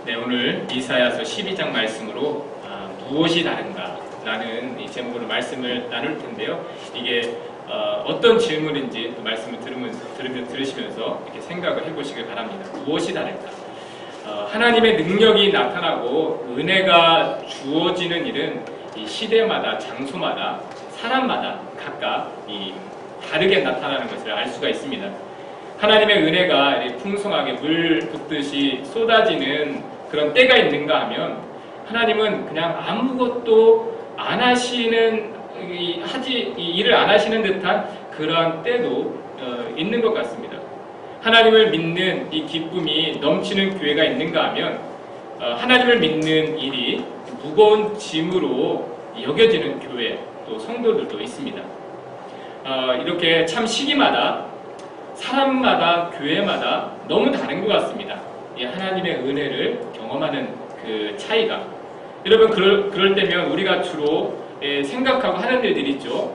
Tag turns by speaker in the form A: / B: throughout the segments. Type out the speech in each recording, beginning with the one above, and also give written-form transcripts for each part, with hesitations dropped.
A: 네, 오늘 이사야서 12장 말씀으로 무엇이 다른가 라는 이 제목으로 말씀을 나눌 텐데요. 이게 어떤 질문인지 또 말씀을 들으시면서 이렇게 생각을 해보시길 바랍니다. 무엇이 다를까? 하나님의 능력이 나타나고 은혜가 주어지는 일은 이 시대마다, 장소마다, 사람마다 각각 다르게 나타나는 것을 알 수가 있습니다. 하나님의 은혜가 풍성하게 물 붓듯이 쏟아지는 그런 때가 있는가 하면 하나님은 그냥 아무것도 안 하시는 일을 안 하시는 듯한 그러한 때도 있는 것 같습니다. 하나님을 믿는 이 기쁨이 넘치는 교회가 있는가 하면 하나님을 믿는 일이 무거운 짐으로 여겨지는 교회 또 성도들도 있습니다. 이렇게 참 시기마다 사람마다 교회마다 너무 다른 것 같습니다. 이 하나님의 은혜를 경험하는 그 차이가. 여러분 그럴 때면 우리가 주로 생각하고 하는 일들이 있죠.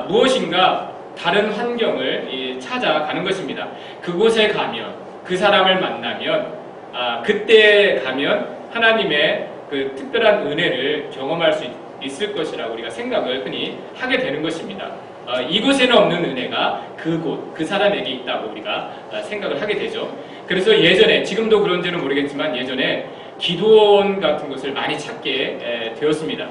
A: 무엇인가 다른 환경을 찾아가는 것입니다. 그곳에 가면 그 사람을 만나면 그때 가면 하나님의 그 특별한 은혜를 경험할 수 있을 것이라고 우리가 생각을 흔히 하게 되는 것입니다. 이곳에는 없는 은혜가 그곳, 그 사람에게 있다고 우리가 생각을 하게 되죠. 그래서 예전에, 지금도 그런지는 모르겠지만 예전에 기도원 같은 것을 많이 찾게 되었습니다.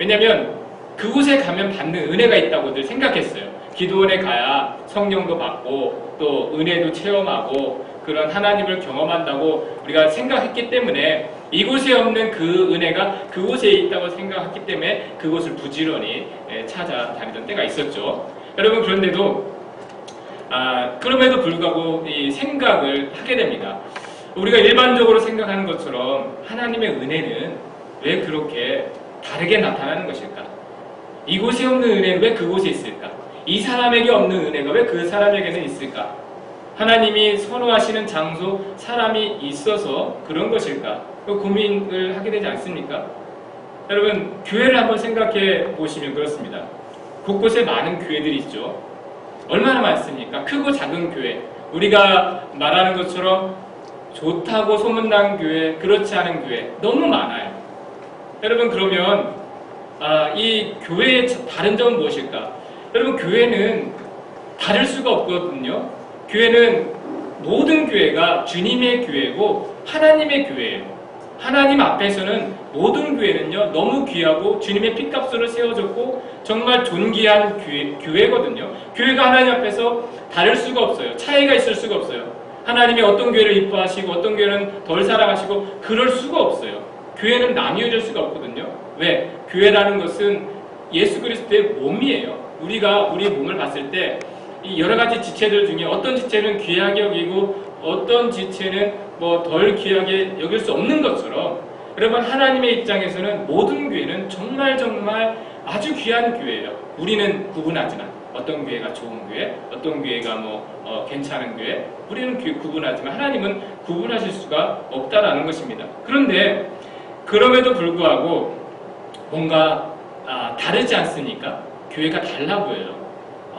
A: 왜냐하면 그곳에 가면 받는 은혜가 있다고들 생각했어요. 기도원에 가야 성령도 받고 또 은혜도 체험하고 그런 하나님을 경험한다고 우리가 생각했기 때문에 이곳에 없는 그 은혜가 그곳에 있다고 생각했기 때문에 그곳을 부지런히 찾아다니던 때가 있었죠. 여러분 그럼에도 불구하고 이 생각을 하게 됩니다. 우리가 일반적으로 생각하는 것처럼 하나님의 은혜는 왜 그렇게 다르게 나타나는 것일까? 이곳에 없는 은혜는 왜 그곳에 있을까? 이 사람에게 없는 은혜가 왜 그 사람에게는 있을까? 하나님이 선호하시는 장소, 사람이 있어서 그런 것일까? 그 고민을 하게 되지 않습니까? 여러분, 교회를 한번 생각해 보시면 그렇습니다. 곳곳에 많은 교회들이 있죠. 얼마나 많습니까? 크고 작은 교회. 우리가 말하는 것처럼 좋다고 소문난 교회, 그렇지 않은 교회 너무 많아요. 여러분, 그러면 이 교회의 다른 점은 무엇일까? 여러분, 교회는 다를 수가 없거든요. 교회는 모든 교회가 주님의 교회고 하나님의 교회예요. 하나님 앞에서는 모든 교회는요 너무 귀하고 주님의 핏값으로 세워졌고 정말 존귀한 교회거든요. 교회가 하나님 앞에서 다를 수가 없어요. 차이가 있을 수가 없어요. 하나님이 어떤 교회를 이뻐하시고 어떤 교회는 덜 사랑하시고 그럴 수가 없어요. 교회는 나뉘어질 수가 없거든요. 왜? 교회라는 것은 예수 그리스도의 몸이에요. 우리가 우리 몸을 봤을 때 이 여러 가지 지체들 중에 어떤 지체는 귀하게 여기고 어떤 지체는 덜 귀하게 여길 수 없는 것처럼 여러분 하나님의 입장에서는 모든 교회는 정말 아주 귀한 교회예요. 우리는 구분하지만 어떤 교회가 좋은 교회, 어떤 교회가 괜찮은 교회, 우리는 구분하지만 하나님은 구분하실 수가 없다라는 것입니다. 그런데 그럼에도 불구하고 뭔가 다르지 않습니까? 교회가 달라 보여요.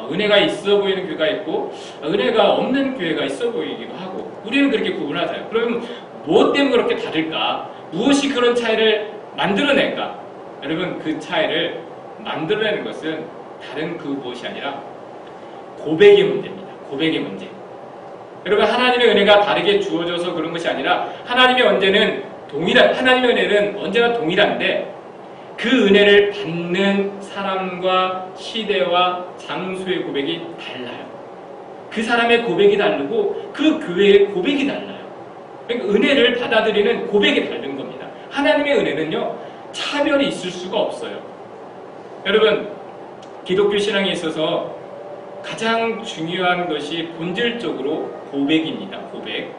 A: 은혜가 있어 보이는 교회가 있고 은혜가 없는 교회가 있어 보이기도 하고 우리는 그렇게 구분하잖아요. 그러면 무엇 때문에 그렇게 다를까? 무엇이 그런 차이를 만들어낼까? 여러분 그 차이를 만들어내는 것은 다른 그 무엇이 아니라 고백의 문제입니다. 고백의 문제. 여러분 하나님의 은혜가 다르게 주어져서 그런 것이 아니라 하나님의 은혜는 언제나 동일한데 그 은혜를 받는 사람과 시대와 장소의 고백이 달라요. 그 사람의 고백이 다르고 그 교회의 고백이 달라요. 그러니까 은혜를 받아들이는 고백이 다른 겁니다. 하나님의 은혜는요 차별이 있을 수가 없어요. 여러분 기독교 신앙에 있어서 가장 중요한 것이 본질적으로 고백입니다. 고백.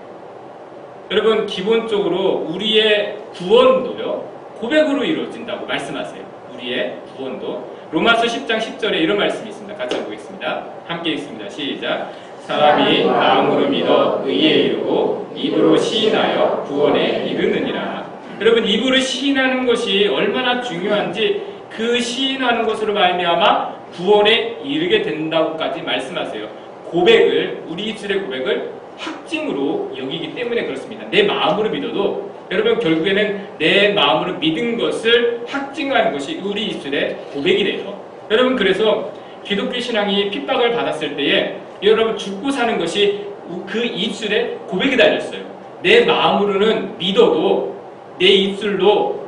A: 여러분 기본적으로 우리의 구원도요 고백으로 이루어진다고 말씀하세요. 우리의 구원도. 로마서 10장 10절에 이런 말씀이 있습니다. 같이 보겠습니다. 함께 읽습니다. 시작. 사람이 마음으로 믿어 의에 이르고 입으로 시인하여 구원에 이르느니라. 여러분 입으로 시인하는 것이 얼마나 중요한지 그 시인하는 것으로 말미암아 구원에 이르게 된다고까지 말씀하세요. 고백을 우리 입술의 고백을 확증으로 여기기 때문에 그렇습니다. 내 마음으로 믿어도 여러분 결국에는 내 마음으로 믿은 것을 확증하는 것이 우리 입술의 고백이 돼요. 여러분 그래서 기독교 신앙이 핍박을 받았을 때에 여러분 죽고 사는 것이 그 입술에 고백이 달렸어요. 내 마음으로는 믿어도 내 입술로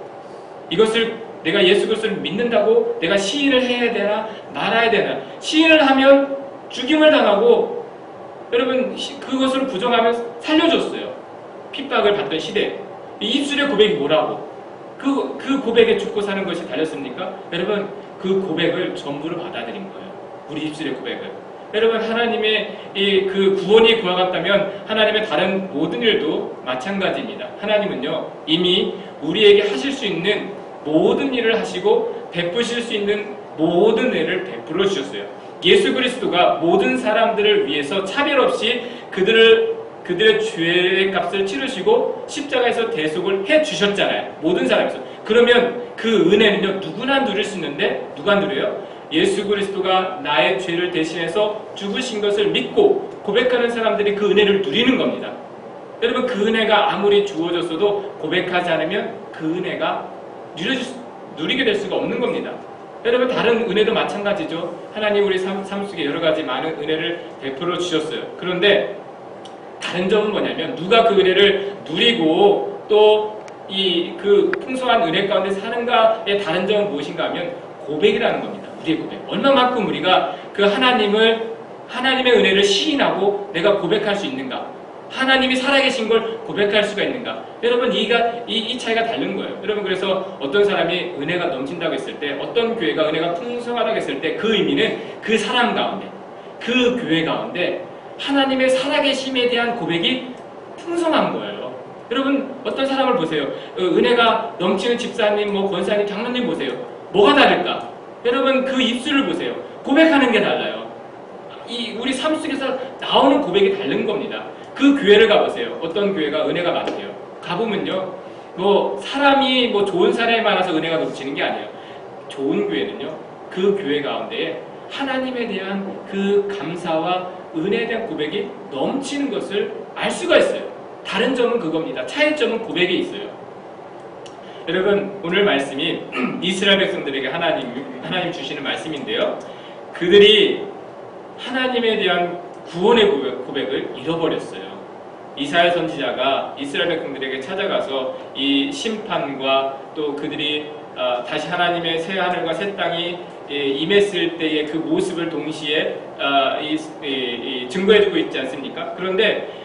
A: 이것을 내가 예수 그리스도를 믿는다고 내가 시인을 해야 되나 말아야 되나. 시인을 하면 죽임을 당하고 여러분 그것을 부정하면 살려줬어요. 핍박을 받던 시대에. 이 입술의 고백이 뭐라고? 그 고백에 죽고 사는 것이 달렸습니까? 여러분 그 고백을 전부를 받아들인 거예요. 우리 입술의 고백을. 여러분 하나님의 그 구원이 그와 같다면 하나님의 다른 모든 일도 마찬가지입니다. 하나님은요 이미 우리에게 하실 수 있는 모든 일을 하시고 베푸실 수 있는 모든 일을 베풀어 주셨어요. 예수 그리스도가 모든 사람들을 위해서 차별 없이 그들의 죄의 값을 치르시고 십자가에서 대속을 해 주셨잖아요. 모든 사람에서. 그러면 그 은혜는요 누구나 누릴 수 있는데 누가 누려요? 예수 그리스도가 나의 죄를 대신해서 죽으신 것을 믿고 고백하는 사람들이 그 은혜를 누리는 겁니다. 여러분 그 은혜가 아무리 주어졌어도 고백하지 않으면 그 은혜가 누리게 될 수가 없는 겁니다. 여러분 다른 은혜도 마찬가지죠. 하나님 우리 삶 속에 여러 가지 많은 은혜를 베풀어 주셨어요. 그런데 다른 점은 뭐냐면 누가 그 은혜를 누리고 또 그 풍성한 은혜 가운데 사는가의 다른 점은 무엇인가 하면 고백이라는 겁니다. 우리의 고백. 얼마만큼 우리가 그 하나님의 은혜를 시인하고 내가 고백할 수 있는가? 하나님이 살아계신 걸 고백할 수가 있는가? 여러분 이 차이가 다른 거예요. 여러분 그래서 어떤 사람이 은혜가 넘친다고 했을 때 어떤 교회가 은혜가 풍성하다고 했을 때 그 의미는 그 사람 가운데 그 교회 가운데 하나님의 살아계심에 대한 고백이 풍성한 거예요. 여러분 어떤 사람을 보세요. 은혜가 넘치는 집사님, 권사님, 장로님 보세요. 뭐가 다를까? 여러분 그 입술을 보세요. 고백하는 게 달라요. 우리 삶 속에서 나오는 고백이 다른 겁니다. 그 교회를 가보세요. 어떤 교회가 은혜가 많대요. 가보면요. 사람이 좋은 사람이 많아서 은혜가 넘치는 게 아니에요. 좋은 교회는요. 그 교회 가운데에 하나님에 대한 그 감사와 은혜에 대한 고백이 넘치는 것을 알 수가 있어요. 다른 점은 그겁니다. 차이점은 고백에 있어요. 여러분 오늘 말씀이 이스라엘 백성들에게 하나님 주시는 말씀인데요. 그들이 하나님에 대한 구원의 고백을 잃어버렸어요. 이사야 선지자가 이스라엘 백성들에게 찾아가서 이 심판과 또 그들이 다시 하나님의 새 하늘과 새 땅이 임했을 때의 그 모습을 동시에 증거해주고 있지 않습니까? 그런데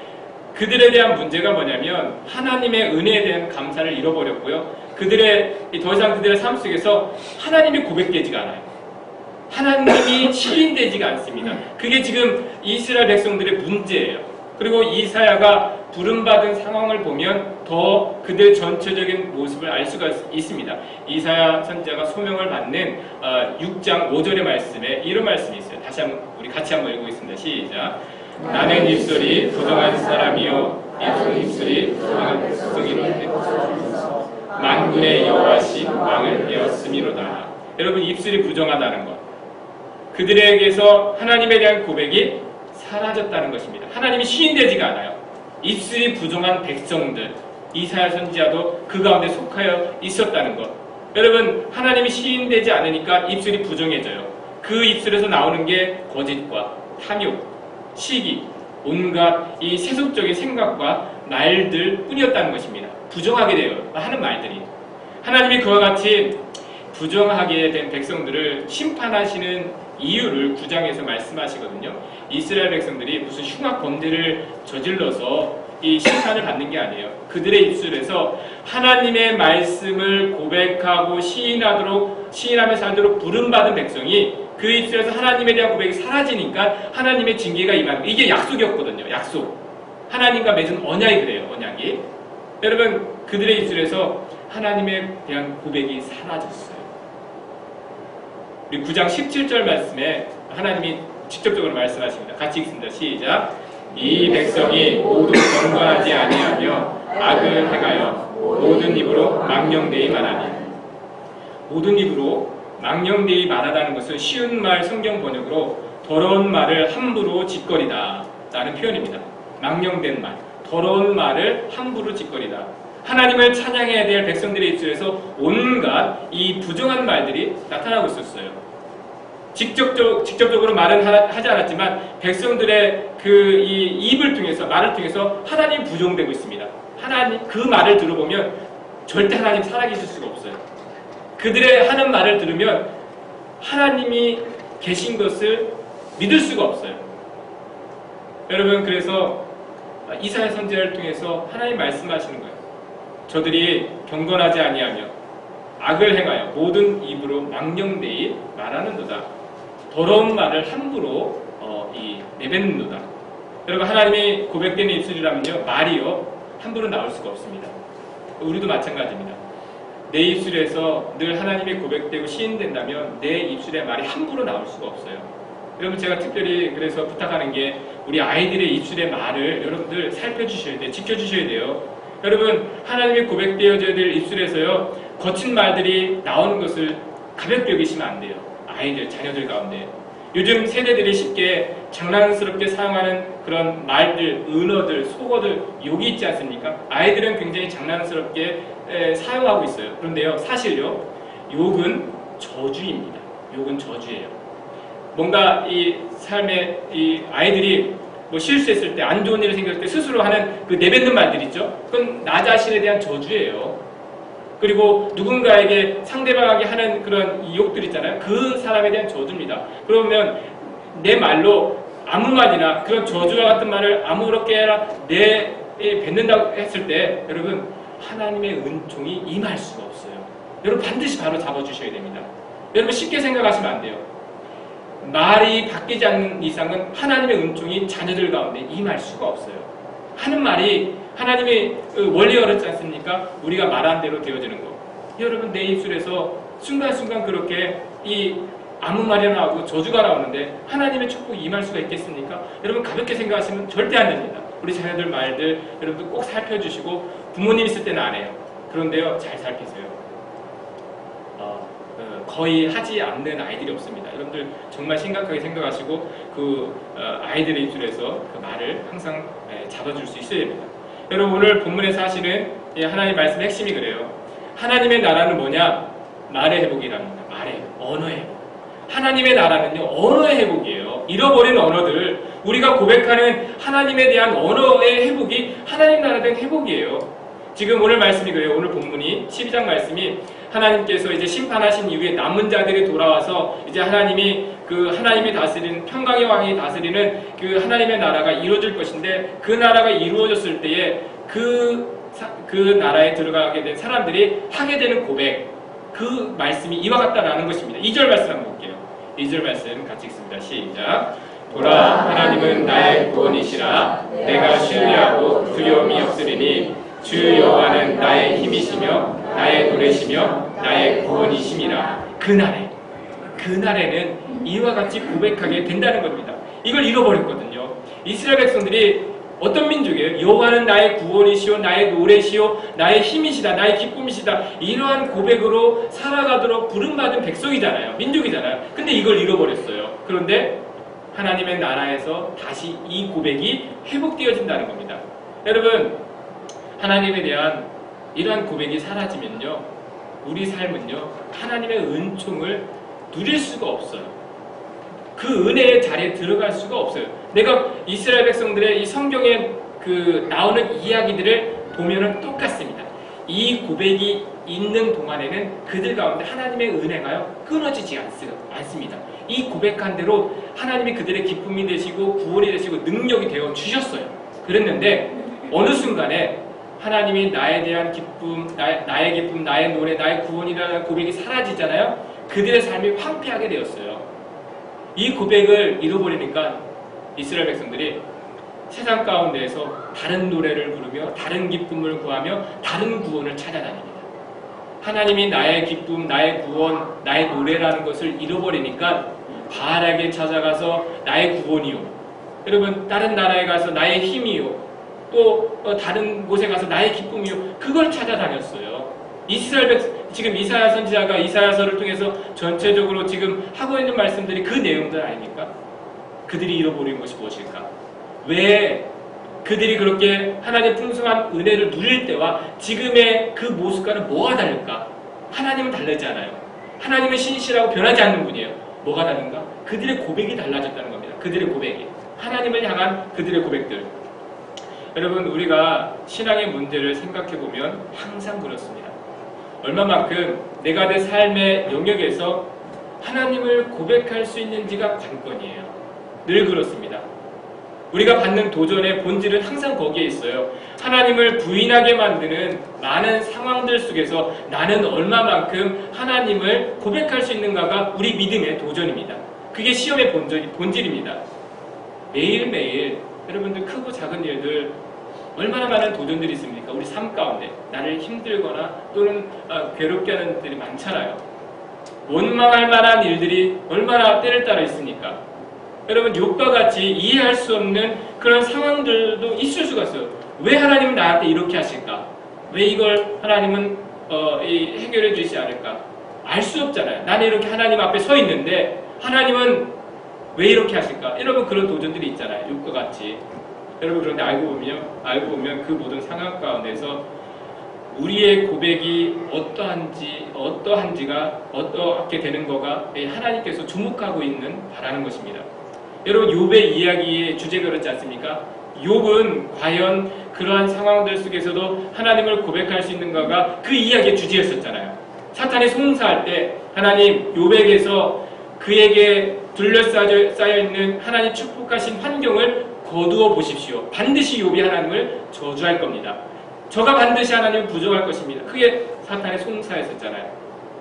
A: 그들에 대한 문제가 뭐냐면 하나님의 은혜에 대한 감사를 잃어버렸고요. 더 이상 그들의 삶 속에서 하나님이 고백되지가 않아요. 하나님이 시인되지가 않습니다. 그게 지금 이스라엘 백성들의 문제예요. 그리고 이사야가 부름받은 상황을 보면 더 그들 전체적인 모습을 알 수가 있습니다. 이사야 선지자가 소명을 받는 6장 5절의 말씀에 이런 말씀이 있어요. 다시 한번 우리 같이 한번 읽어보겠습니다. 시작. 나는 입술이 부정한 사람이요 입술이 부정한 백성이로되 만군의 여호와신 왕을 배웠음이로다. 여러분 입술이 부정하다는 것, 그들에게서 하나님에 대한 고백이 사라졌다는 것입니다. 하나님이 시인되지가 않아요. 입술이 부정한 백성들, 이사야 선지자도 그 가운데 속하여 있었다는 것. 여러분 하나님이 시인되지 않으니까 입술이 부정해져요. 그 입술에서 나오는 게 거짓과 탐욕, 시기, 온갖 이 세속적인 생각과 말들 뿐이었다는 것입니다. 부정하게 돼요. 하는 말들이. 하나님이 그와 같이 부정하게 된 백성들을 심판하시는 이유를 9장에서 말씀하시거든요. 이스라엘 백성들이 무슨 흉악 범죄를 저질러서 이 심판을 받는 게 아니에요. 그들의 입술에서 하나님의 말씀을 고백하고 시인하며 살도록 부름받은 백성이 그 입술에서 하나님에 대한 고백이 사라지니까 하나님의 징계가 임하는, 이게 약속이었거든요. 약속. 하나님과 맺은 언약이 그래요. 언약이. 여러분 그들의 입술에서 하나님에 대한 고백이 사라졌어요. 우리 9장 17절 말씀에 하나님이 직접적으로 말씀하십니다. 같이 읽습니다. 시작. 이 백성이 모두 경건하지 아니하며 악을 행하여 모든 입으로 망령되이 말하니. 모든 입으로 망령되이 말하다는 것은 쉬운 말 성경 번역으로 더러운 말을 함부로 짓거리다 라는 표현입니다. 망령된 말, 더러운 말을 함부로 짓거리다. 하나님을 찬양해야 될 백성들의 입술에서 온갖 이 부정한 말들이 나타나고 있었어요. 직접적으로 말은 하지 않았지만 백성들의 이 입을 통해서, 말을 통해서 하나님이 부정되고 있습니다. 하나님, 그 말을 들어보면 절대 하나님 살아계실 수가 없어요. 그들의 하는 말을 들으면 하나님이 계신 것을 믿을 수가 없어요. 여러분, 그래서 이사야 선지자를 통해서 하나님 말씀하시는 거예요. 저들이 경건하지 아니하며 악을 행하여 모든 입으로 망령되이 말하는도다. 더러운 말을 함부로 내뱉는도다. 여러분, 하나님이 고백되는 입술이라면요, 말이요 함부로 나올 수가 없습니다. 우리도 마찬가지입니다. 내 입술에서 늘 하나님이 고백되고 시인된다면 내 입술의 말이 함부로 나올 수가 없어요. 여러분, 제가 특별히 그래서 부탁하는 게 우리 아이들의 입술의 말을 여러분들 살펴주셔야 돼요. 지켜주셔야 돼요. 여러분, 하나님이 고백되어져야 될 입술에서요, 거친 말들이 나오는 것을 가볍게 여기시면 안 돼요. 아이들, 자녀들 가운데. 요즘 세대들이 쉽게 장난스럽게 사용하는 그런 말들, 은어들, 속어들, 욕이 있지 않습니까? 아이들은 굉장히 장난스럽게 사용하고 있어요. 그런데요, 사실요, 욕은 저주입니다. 욕은 저주예요. 뭔가 이 삶에 이 아이들이 뭐 실수했을 때, 안 좋은 일이 생겼을 때 스스로 하는 그 내뱉는 말들 있죠? 그건 나 자신에 대한 저주예요. 그리고 누군가에게 상대방에게 하는 그런 욕들 있잖아요. 그 사람에 대한 저주입니다. 그러면 내 말로 아무 말이나 그런 저주와 같은 말을 아무렇게나 뱉는다고 했을 때 여러분, 하나님의 은총이 임할 수가 없어요. 여러분, 반드시 바로 잡아주셔야 됩니다. 여러분, 쉽게 생각하시면 안 돼요. 말이 바뀌지 않는 이상은 하나님의 은총이 자녀들 가운데 임할 수가 없어요. 하는 말이 하나님의 원리 어렵지 않습니까? 우리가 말한 대로 되어지는 거. 여러분, 내 입술에서 순간순간 그렇게 아무 말이 나오고 저주가 나오는데 하나님의 축복이 임할 수가 있겠습니까? 여러분, 가볍게 생각하시면 절대 안 됩니다. 우리 자녀들 말들 여러분들 꼭 살펴주시고, 부모님 있을 때는 안 해요. 그런데요, 잘 살피세요. 거의 하지 않는 아이들이 없습니다. 여러분들 정말 심각하게 생각하시고 아이들의 입술에서 그 말을 항상 잡아줄 수 있어야 됩니다. 여러분, 오늘 본문의 사실은 하나님 말씀의 핵심이 그래요. 하나님의 나라는 뭐냐? 말의 회복이랍니다. 말의 언어의 회복. 하나님의 나라는요, 언어의 회복이에요. 잃어버린 언어들, 우리가 고백하는 하나님에 대한 언어의 회복이 하나님 나라에 대한 회복이에요. 지금 오늘 말씀이 그래요. 오늘 본문이 12장 말씀이 하나님께서 이제 심판하신 이후에 남은 자들이 돌아와서 이제 하나님이 하나님이 다스리는, 평강의 왕이 다스리는 그 하나님의 나라가 이루어질 것인데, 그 나라가 이루어졌을 때에 그 나라에 들어가게 된 사람들이 하게 되는 고백, 그 말씀이 이와 같다라는 것입니다. 2절 말씀 한번 볼게요. 2절 말씀 같이 읽습니다. 시작. 보라, 하나님은 나의 구원이시라. 내가 신뢰하고 두려움이 없으리니 주 여호와는 나의 힘이시며 나의 노래시며 나의 구원이심이라. 그날에는 이와 같이 고백하게 된다는 겁니다. 이걸 잃어버렸거든요. 이스라엘 백성들이 어떤 민족이에요? 여호와는 나의 구원이시오, 나의 노래시오, 나의 힘이시다, 나의 기쁨이시다. 이러한 고백으로 살아가도록 부름받은 백성이잖아요. 민족이잖아요. 근데 이걸 잃어버렸어요. 그런데 하나님의 나라에서 다시 이 고백이 회복되어진다는 겁니다. 여러분, 하나님에 대한 이러한 고백이 사라지면요, 우리 삶은요, 하나님의 은총을 누릴 수가 없어요. 그 은혜의 자리에 들어갈 수가 없어요. 내가 이스라엘 백성들의 이 성경에 나오는 이야기들을 보면은 똑같습니다. 이 고백이 있는 동안에는 그들 가운데 하나님의 은혜가요, 끊어지지 않습니다. 이 고백한 대로 하나님이 그들의 기쁨이 되시고 구원이 되시고 능력이 되어 주셨어요. 그랬는데 어느 순간에 하나님이 나에 대한 기쁨, 나의 기쁨, 나의 노래, 나의 구원이라는 고백이 사라지잖아요. 그들의 삶이 황폐하게 되었어요. 이 고백을 잃어버리니까 이스라엘 백성들이 세상 가운데에서 다른 노래를 부르며 다른 기쁨을 구하며 다른 구원을 찾아다닙니다. 하나님이 나의 기쁨, 나의 구원, 나의 노래라는 것을 잃어버리니까 바알에게 찾아가서 나의 구원이요, 여러분 다른 나라에 가서 나의 힘이요, 또 다른 곳에 가서 나의 기쁨이요, 그걸 찾아다녔어요. 지금 이사야 선지자가 이사야서를 통해서 전체적으로 지금 하고 있는 말씀들이 그 내용들 아닙니까? 그들이 잃어버린 것이 무엇일까? 왜 그들이 그렇게 하나님의 풍성한 은혜를 누릴 때와 지금의 그 모습과는 뭐가 다를까? 하나님은 다르지 않아요. 하나님은 신실하고 변하지 않는 분이에요. 뭐가 다른가? 그들의 고백이 달라졌다는 겁니다. 그들의 고백이. 하나님을 향한 그들의 고백들. 여러분, 우리가 신앙의 문제를 생각해보면 항상 그렇습니다. 얼마만큼 내가 내 삶의 영역에서 하나님을 고백할 수 있는지가 관건이에요. 늘 그렇습니다. 우리가 받는 도전의 본질은 항상 거기에 있어요. 하나님을 부인하게 만드는 많은 상황들 속에서 나는 얼마만큼 하나님을 고백할 수 있는가가 우리 믿음의 도전입니다. 그게 시험의 본질입니다. 매일매일 여러분들 크고 작은 일들 얼마나 많은 도전들이 있습니까? 우리 삶 가운데 나를 힘들거나 또는 괴롭게 하는 일들이 많잖아요. 원망할 만한 일들이 얼마나 때를 따라 있습니까? 여러분, 욥과 같이 이해할 수 없는 그런 상황들도 있을 수가 있어요. 왜 하나님은 나한테 이렇게 하실까? 왜 이걸 하나님은 해결해 주시지 않을까? 알 수 없잖아요. 나는 이렇게 하나님 앞에 서 있는데 하나님은 왜 이렇게 하실까? 여러분, 그런 도전들이 있잖아요. 욥과 같이. 여러분, 그런데 알고 보면 그 모든 상황 가운데서 우리의 고백이 어떠한지가 어떻게 되는 거가 하나님께서 주목하고 있는 바라는 것입니다. 여러분, 욥의 이야기의 주제가 그렇지 않습니까? 욥은 과연 그러한 상황들 속에서도 하나님을 고백할 수 있는가가 그 이야기의 주제였었잖아요. 사탄이 송사할 때 하나님 욥에게서 그에게 둘러싸여 있는 하나님 축복하신 환경을 거두어 보십시오. 반드시 욥이 하나님을 저주할 겁니다. 저가 반드시 하나님을 부정할 것입니다. 그게 사탄의 송사였었잖아요.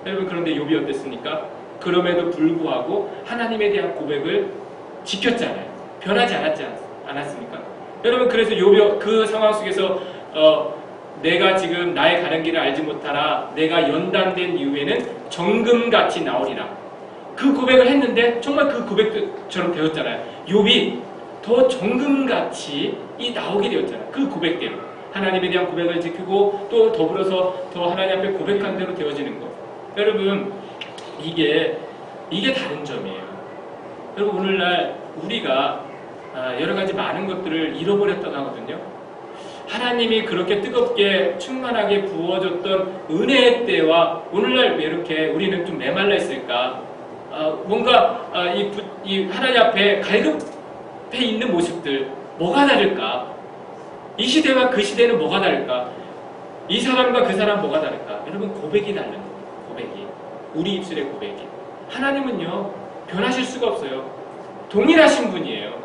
A: 여러분, 그런데 욥이 어땠습니까? 그럼에도 불구하고 하나님에 대한 고백을 지켰잖아요. 변하지 않았습니까? 여러분, 그래서 욥이 그 상황 속에서 내가 지금 나의 가는 길을 알지 못하나 내가 연단된 이후에는 정금같이 나오리라. 그 고백을 했는데 정말 그 고백처럼 되었잖아요. 욥이 더 정금같이 나오게 되었잖아요. 그 고백대로. 하나님에 대한 고백을 지키고 또 더불어서 더 하나님 앞에 고백한 대로 되어지는 것. 여러분, 이게 다른 점이에요. 여러분, 오늘날 우리가 여러 가지 많은 것들을 잃어버렸다고 하거든요. 하나님이 그렇게 뜨겁게 충만하게 부어줬던 은혜의 때와 오늘날 왜 이렇게 우리는 좀 메말라 있을까? 뭔가 이 하나님 앞에 갈급해 있는 모습들 뭐가 다를까? 이 시대와 그 시대는 뭐가 다를까? 이 사람과 그 사람 뭐가 다를까? 여러분, 고백이 다른 거예요. 고백이. 우리 입술의 고백이. 하나님은요, 변하실 수가 없어요. 동일하신 분이에요.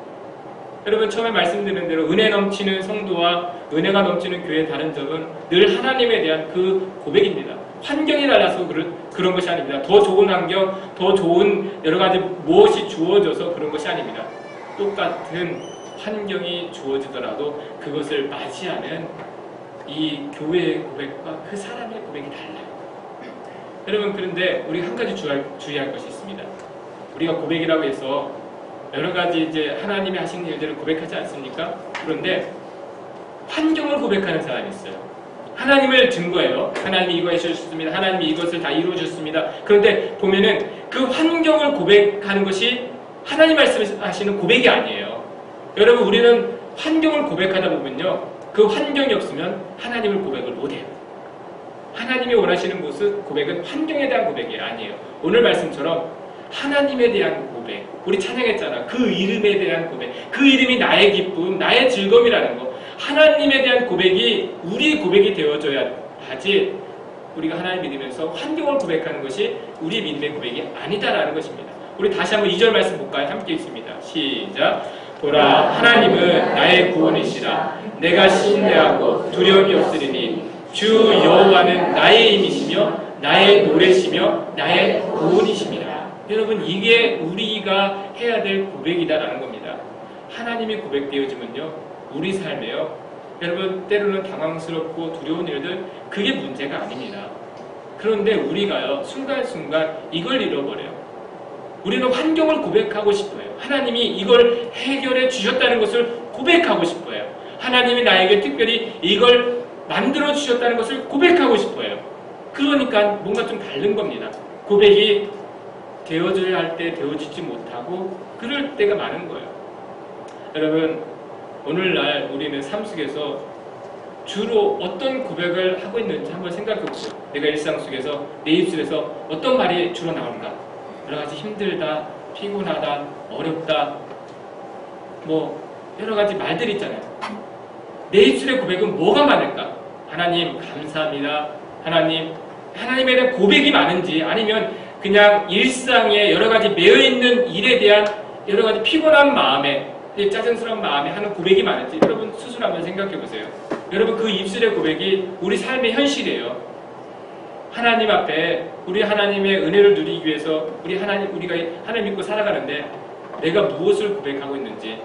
A: 여러분, 처음에 말씀드린 대로 은혜 넘치는 성도와 은혜가 넘치는 교회의 다른 점은 늘 하나님에 대한 그 고백입니다. 환경이 달라서 그런 것이 아닙니다. 더 좋은 환경, 더 좋은 여러 가지 무엇이 주어져서 그런 것이 아닙니다. 똑같은 환경이 주어지더라도 그것을 맞이하는 이 교회의 고백과 그 사람의 고백이 달라요. 여러분, 그런데 우리 한 가지 주의할 것이 있습니다. 우리가 고백이라고 해서 여러 가지 이제 하나님이 하신 일들을 고백하지 않습니까? 그런데 환경을 고백하는 사람이 있어요. 하나님을 증거해요. 하나님이 이거 해주셨습니다. 하나님이 이것을 다 이루어주셨습니다. 그런데 보면은 그 환경을 고백하는 것이 하나님 말씀하시는 고백이 아니에요. 여러분, 우리는 환경을 고백하다 보면요, 그 환경이 없으면 하나님을 고백을 못해요. 하나님이 원하시는 모습, 고백은 환경에 대한 고백이 아니에요. 오늘 말씀처럼 하나님에 대한 고백, 우리 찬양했잖아. 그 이름에 대한 고백, 그 이름이 나의 기쁨, 나의 즐거움이라는 거. 하나님에 대한 고백이 우리 고백이 되어줘야 하지, 우리가 하나님 믿으면서 환경을 고백하는 것이 우리 믿음의 고백이 아니다라는 것입니다. 우리 다시 한번 2절 말씀 볼까요? 함께 읽습니다. 시작. 보라, 하나님은 나의 구원이시라. 내가 신뢰하고 두려움이 없으리니 주 여호와는 나의 힘이시며 나의 노래시며 나의 구원이십니다. 여러분, 이게 우리가 해야 될 고백이다라는 겁니다. 하나님이 고백되어지면요, 우리 삶에요, 여러분, 때로는 당황스럽고 두려운 일들, 그게 문제가 아닙니다. 그런데 우리가요, 순간순간 이걸 잃어버려요. 우리는 환경을 고백하고 싶어요. 하나님이 이걸 해결해 주셨다는 것을 고백하고 싶어요. 하나님이 나에게 특별히 이걸 만들어 주셨다는 것을 고백하고 싶어요. 그러니까 뭔가 좀 다른 겁니다. 고백이 되어줘야 할 때 되어지지 못하고 그럴 때가 많은 거예요. 여러분, 오늘날 우리는 삶 속에서 주로 어떤 고백을 하고 있는지 한번 생각해 보세요. 내가 일상 속에서 내 입술에서 어떤 말이 주로 나올까? 여러 가지 힘들다, 피곤하다, 어렵다, 뭐 여러 가지 말들이 있잖아요. 내 입술의 고백은 뭐가 많을까? 하나님 감사합니다. 하나님에 대한 고백이 많은지, 아니면 그냥 일상에 여러 가지 매여있는 일에 대한 여러 가지 피곤한 마음에, 짜증스러운 마음에 하는 고백이 많은지 여러분 스스로 한번 생각해 보세요. 여러분 그 입술의 고백이 우리 삶의 현실이에요. 하나님 앞에 우리 하나님의 은혜를 누리기 위해서 우리가 하나님 믿고 살아가는데 내가 무엇을 고백하고 있는지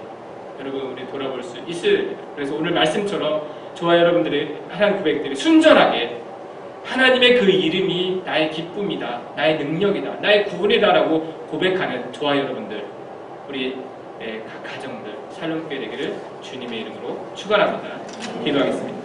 A: 여러분 우리 돌아볼 수 있어야 됩니다. 그래서 오늘 말씀처럼 저와 여러분들의 하나님 고백들이 순전하게 하나님의 그 이름이 나의 기쁨이다, 나의 능력이다, 나의 구원이다라고 고백하는 저와 여러분들, 우리 각 가정들, 샬롬교회 되기를 주님의 이름으로 축원합니다. 기도하겠습니다.